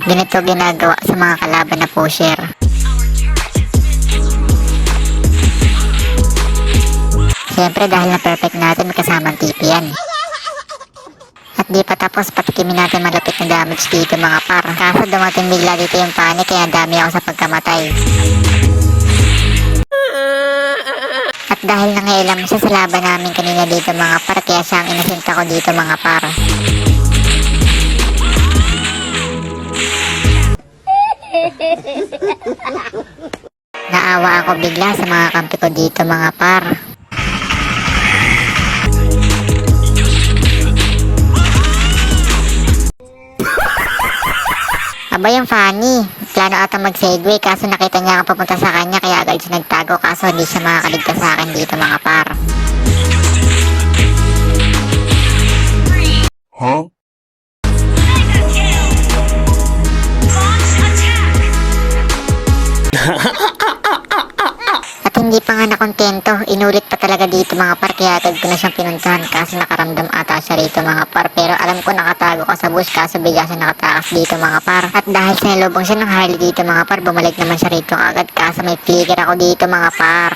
Ganito ginagawa sa mga kalaban na pusher. Siyempre dahil na perfect natin, may kasamang TP yan. At di pa tapos, patikimin natin malapit na damage dito mga par. Kaso dumating bigla dito yung panic, kaya dami ako sa pagkamatay. At dahil nangailam siya sa laban namin kanina dito mga par, kaya siya ang inasinta ko dito mga par. Naawa ako bigla sa mga kampi ko dito mga par. Aba yung Fanny, plano ata mag-segway kaso nakita niya ako papunta sa kanya kaya agad siya nagtago kaso hindi siya makakaligtas sa akin dito mga par. Huh? At hindi pa nga nakontento, inulit pa talaga dito mga par kaya agad ko na siyang pinuntahan kaso nakaramdam ata siya rito mga par. Pero alam ko nakatago ka sa bush kaso bigla siya nakatakas dito mga par. At dahil sinalubong siya ng Harley dito mga par, bumalik naman siya rito agad kaso may flicker ako dito mga par.